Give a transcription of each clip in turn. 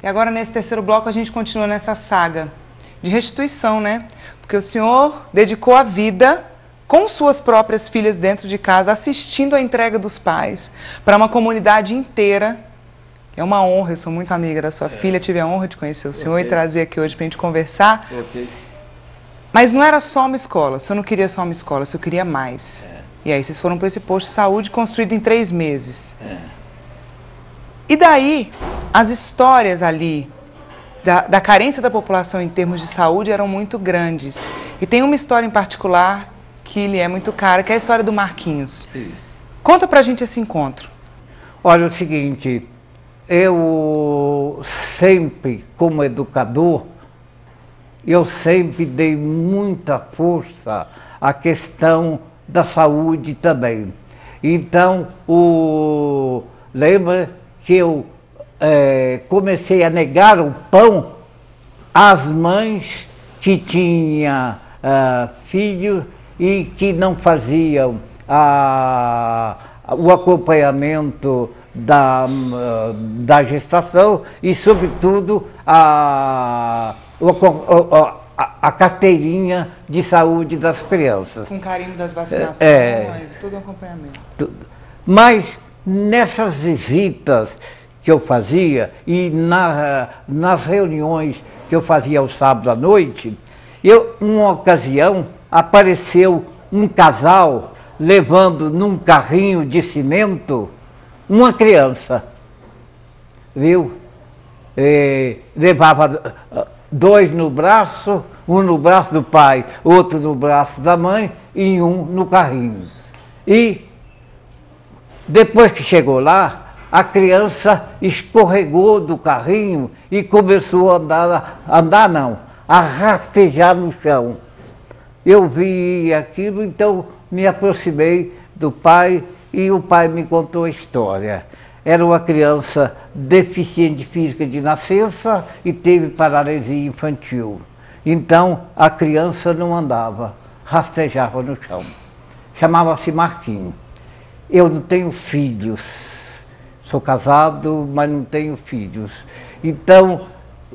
E agora, nesse terceiro bloco, a gente continua nessa saga de restituição, né? Porque o senhor dedicou a vida com suas próprias filhas dentro de casa, assistindo a entrega dos pais para uma comunidade inteira. É uma honra, eu sou muito amiga da sua filha, tive a honra de conhecer o senhor e trazer aqui hoje para a gente conversar. Mas não era só uma escola, o senhor não queria só uma escola, o senhor queria mais. E aí vocês foram para esse posto de saúde construído em 3 meses. E daí, as histórias ali da carência da população em termos de saúde eram muito grandes. E tem uma história em particular que lhe é muito cara, que é a história do Marquinhos. Sim. Conta pra gente esse encontro. Olha, é o seguinte, eu sempre, como educador, eu sempre dei muita força à questão da saúde também. Então, lembra que eu comecei a negar o pão às mães que tinham filhos e que não faziam o acompanhamento da gestação e, sobretudo, a carteirinha de saúde das crianças. Com carinho das vacinações e todo o acompanhamento. Mas nessas visitas que eu fazia e nas reuniões que eu fazia ao sábado à noite, numa ocasião, apareceu um casal levando num carrinho de cimento uma criança, viu? Levava 2 no braço, um no braço do pai, outro no braço da mãe e um no carrinho. E depois que chegou lá, a criança escorregou do carrinho e começou a rastejar no chão. Eu vi aquilo, então me aproximei do pai e o pai me contou a história. Era uma criança deficiente física de nascença e teve paralisia infantil. Então a criança não andava, rastejava no chão. Chamava-se Marquinhos. Eu não tenho filhos, sou casado, mas não tenho filhos. Então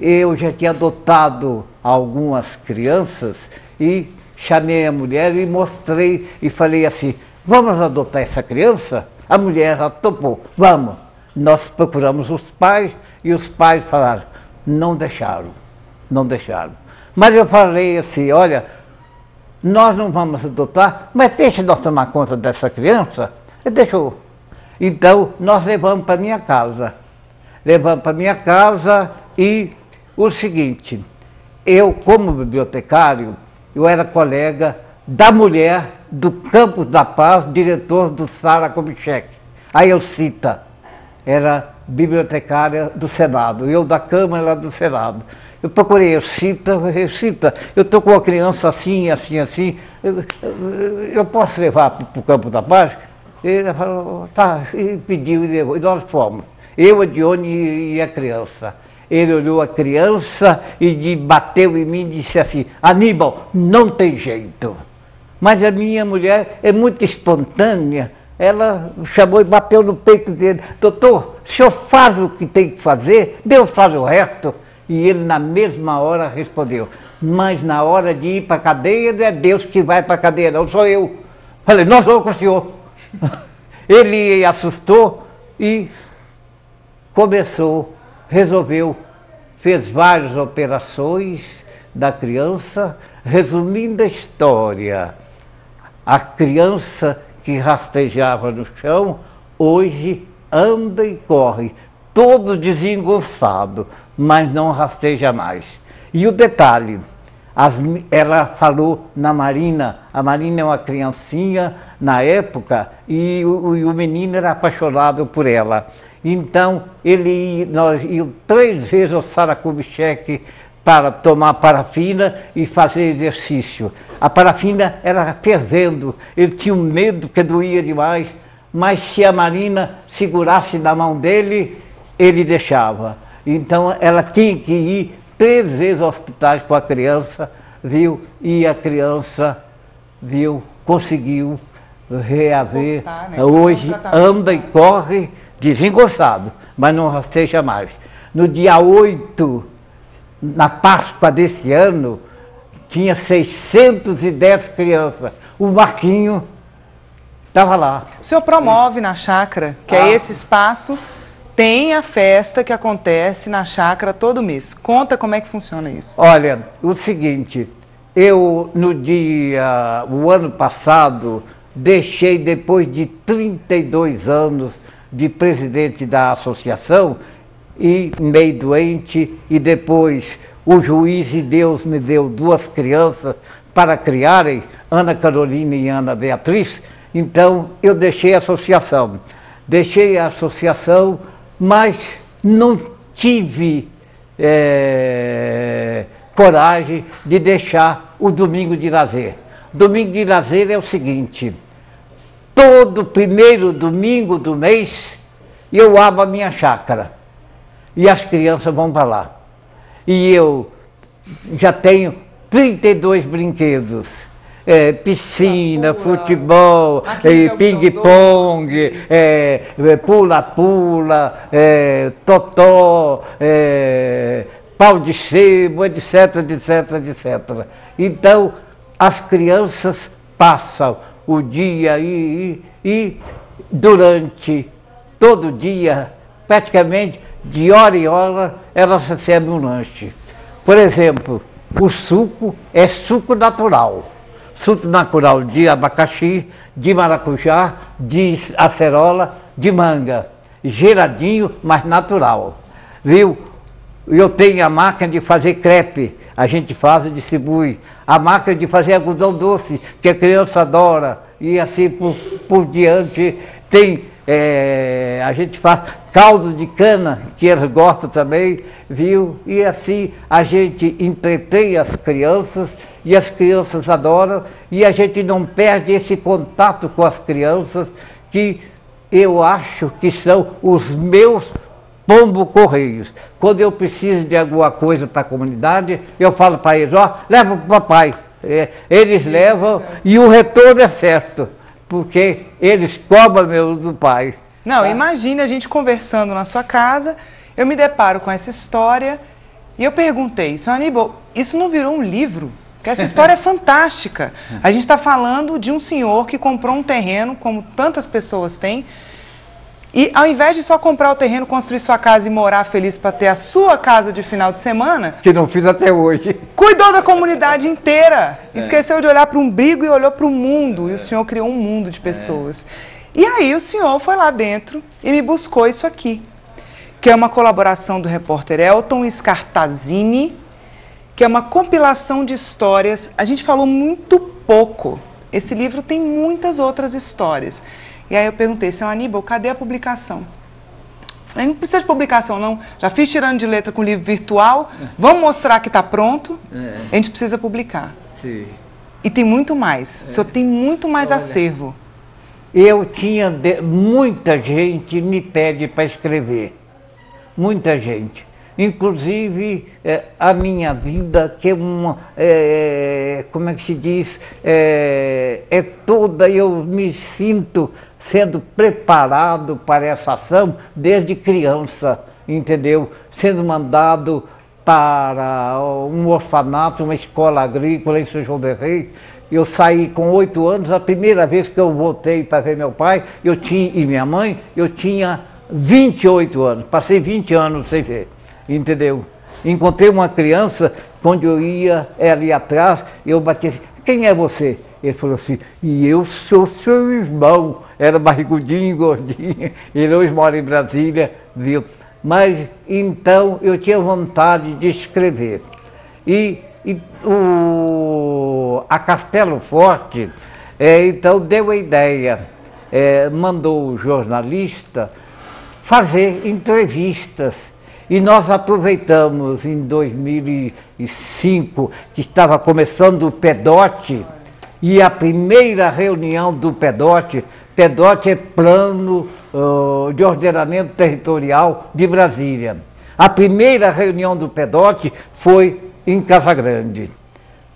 eu já tinha adotado algumas crianças e chamei a mulher e mostrei e falei assim, vamos adotar essa criança? A mulher já topou, vamos. Nós procuramos os pais e os pais falaram, não deixaram. Mas eu falei assim, olha, nós não vamos adotar, mas deixa nós tomar conta dessa criança. Ele deixou. Então nós levamos para minha casa. E o seguinte, eu como bibliotecário, eu era colega da mulher do Campos da Paz, diretor do Sara Kubitschek. A Elcita era bibliotecária do Senado, eu da Câmara do Senado. Eu procurei Elcita, eu estou com uma criança assim, eu posso levar para o Campos da Paz? Ele falou, tá, e pediu, e nós fomos. Eu, a Dione e a criança. Ele olhou a criança e bateu em mim e disse assim, Aníbal, não tem jeito. Mas a minha mulher é muito espontânea, ela chamou e bateu no peito dele, doutor, o senhor faz o que tem que fazer, Deus faz o resto. E ele na mesma hora respondeu, mas na hora de ir para a cadeia não é Deus que vai para a cadeia, não sou eu. Falei, nós vamos com o senhor. Ele assustou e resolveu, fez várias operações da criança. Resumindo a história, a criança que rastejava no chão, hoje anda e corre, todo desengonçado, mas não rasteja mais. E o detalhe, ela falou na Marina, a Marina é uma criancinha na época, e o menino era apaixonado por ela. Então, nós íamos 3 vezes ao Sara Kubitschek para tomar parafina e fazer exercício. A parafina era fervendo, ele tinha um medo que doía demais, mas se a Marina segurasse na mão dele, ele deixava. Então, ela tinha que ir 3 vezes ao hospital com a criança, viu? E a criança, viu, conseguiu reaver. Né? Hoje anda e corre desengonçado, mas não rasteja mais. No dia 8, na Páscoa desse ano, tinha 610 crianças. O Marquinho estava lá. O senhor promove na chácara, que é esse espaço, tem a festa que acontece na chácara todo mês. Conta como é que funciona isso. Olha, o seguinte, eu o ano passado, deixei depois de 32 anos de presidente da associação, e meio doente, e depois o juiz e Deus me deu 2 crianças para criarem, Ana Carolina e Ana Beatriz, então eu deixei a associação. Deixei a associação, mas não tive coragem de deixar o domingo de lazer. Domingo de lazer é o seguinte, todo primeiro domingo do mês eu abro a minha chácara. E as crianças vão para lá. E eu já tenho 32 brinquedos. Piscina, futebol, ping-pong, pula-pula, totó, pau de sebo, etc, etc, etc. Então, as crianças passam o dia e durante todo o dia, praticamente, de hora em hora, elas recebem um lanche. Por exemplo, o suco é suco natural. Suco natural de abacaxi, de maracujá, de acerola, de manga. Geladinho, mas natural. Viu? Eu tenho a máquina de fazer crepe, a gente faz e distribui. A máquina de fazer algodão doce, que a criança adora. E assim por diante. Tem, a gente faz caldo de cana, que eles gostam também, viu? E assim a gente entretém as crianças, e as crianças adoram, e a gente não perde esse contato com as crianças, que eu acho que são os meus pombo-correios. Quando eu preciso de alguma coisa para a comunidade, eu falo para eles, ó, leva para o papai. Eles levam e o retorno é certo, porque eles cobram do pai. Não, imagine a gente conversando na sua casa, eu me deparo com essa história e eu perguntei, senhor Aníbal, isso não virou um livro? Porque essa história é fantástica. A gente está falando de um senhor que comprou um terreno, como tantas pessoas têm, e ao invés de só comprar o terreno, construir sua casa e morar feliz para ter a sua casa de final de semana... Que não fiz até hoje. Cuidou da comunidade inteira. Esqueceu de olhar para o umbigo e olhou para o mundo. E o senhor criou um mundo de pessoas. E aí o senhor foi lá dentro e me buscou isso aqui, que é uma colaboração do repórter Elton Scartazini, que é uma compilação de histórias. A gente falou muito pouco. Esse livro tem muitas outras histórias. E aí eu perguntei, senhor Aníbal, cadê a publicação? Falei, não precisa de publicação não, já fiz tirando de letra com o livro virtual, vamos mostrar que está pronto, a gente precisa publicar. Sim. E tem muito mais, o senhor tem muito mais acervo. Eu tinha, muita gente me pede para escrever, muita gente. Inclusive, a minha vida, que é uma, como é que se diz, é toda, eu me sinto sendo preparado para essa ação desde criança, entendeu? Sendo mandado para um orfanato, uma escola agrícola em São João del Rei. Eu saí com 8 anos, a primeira vez que eu voltei para ver meu pai e minha mãe, eu tinha 28 anos, passei 20 anos sem ver, entendeu? Encontrei uma criança, quando eu ia ali atrás, eu bati assim, quem é você? Ele falou assim, e eu sou seu irmão. Era barrigudinho, gordinho, ele hoje mora em Brasília, viu? Mas então eu tinha vontade de escrever. A Castelo Forte, então deu a ideia, mandou o jornalista fazer entrevistas. E nós aproveitamos em 2005, que estava começando o PEDOT, e a primeira reunião do PEDOT é Plano de Ordenamento Territorial de Brasília. A primeira reunião do PEDOT foi em Casa Grande,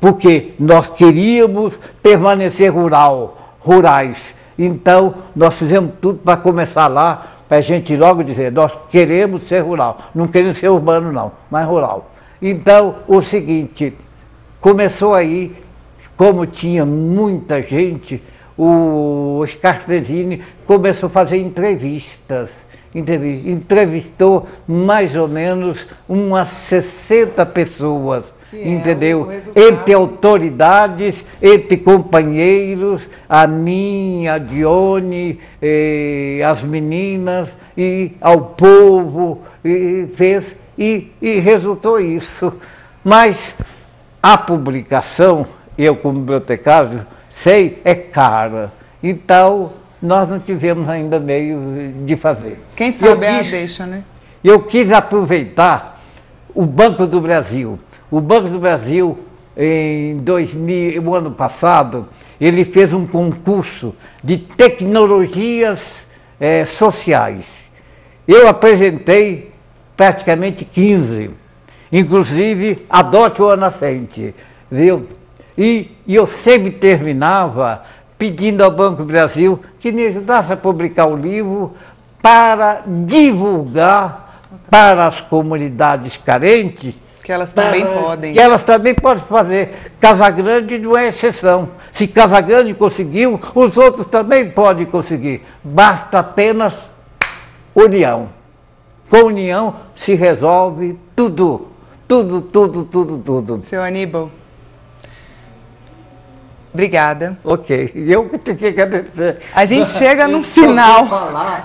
porque nós queríamos permanecer rurais. Então, nós fizemos tudo para começar lá, para a gente logo dizer, nós queremos ser rural, não queremos ser urbano não, mas rural. Então, o seguinte, começou aí, como tinha muita gente, o Oscar Trezini começou a fazer entrevistas. Entrevistou mais ou menos umas 60 pessoas, entendeu? Entre autoridades, entre companheiros, a minha, a Dione, as meninas, e ao povo, e fez, e resultou isso. Mas a publicação, eu como bibliotecário, sei, é cara. Então, nós não tivemos ainda meio de fazer. Quem sabe é a deixa, né? Eu quis aproveitar o Banco do Brasil. O Banco do Brasil, o ano passado, ele fez um concurso de tecnologias sociais. Eu apresentei praticamente 15, inclusive Adote o Nascente, viu? E eu sempre terminava pedindo ao Banco do Brasil que me ajudasse a publicar o livro para divulgar para as comunidades carentes. Que elas também podem. Que elas também podem fazer. Casagrande não é exceção. Se Casagrande conseguiu, os outros também podem conseguir. Basta apenas união. Com união se resolve tudo. Tudo. Seu Aníbal, obrigada. Ok, eu que tenho que agradecer. A gente chega no final,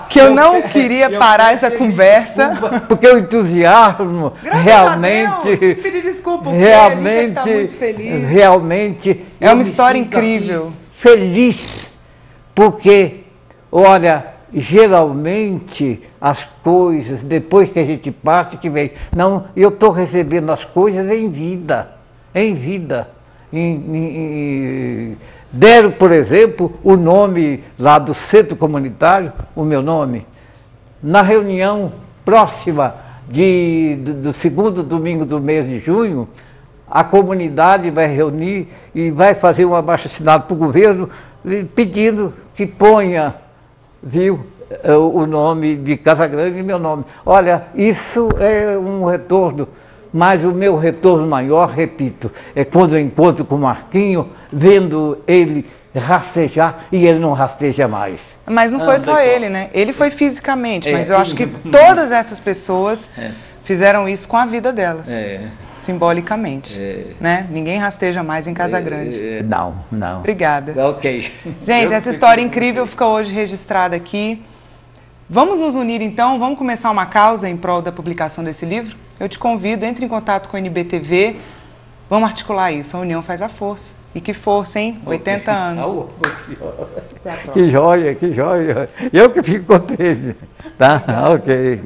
que eu não queria parar essa conversa. Porque o entusiasmo realmente... Pedir desculpa, porque a gente tá muito feliz. Realmente... É uma história incrível. Feliz, porque, olha, geralmente as coisas, depois que a gente parte, que vem... Não, eu estou recebendo as coisas em vida. Deram, por exemplo, o nome lá do centro comunitário, o meu nome, na reunião próxima do segundo domingo do mês de junho, a comunidade vai reunir e vai fazer um abaixo-assinado para o governo pedindo que ponha, viu, o nome de Casagrande e meu nome. Olha, isso é um retorno. Mas o meu retorno maior, repito, é quando eu encontro com o Marquinho, vendo ele rastejar e ele não rasteja mais. Mas não foi só ele, né? Ele foi fisicamente, mas eu acho que todas essas pessoas fizeram isso com a vida delas, simbolicamente. Né? Ninguém rasteja mais em Casagrande. Não. Obrigada. Ok. Gente, essa história incrível fica hoje registrada aqui. Vamos nos unir então, vamos começar uma causa em prol da publicação desse livro? Eu te convido, entre em contato com a NBTV, vamos articular isso, a união faz a força. E que força, hein? 80 anos. Que joia. Eu que fico contente. Tá? Ok.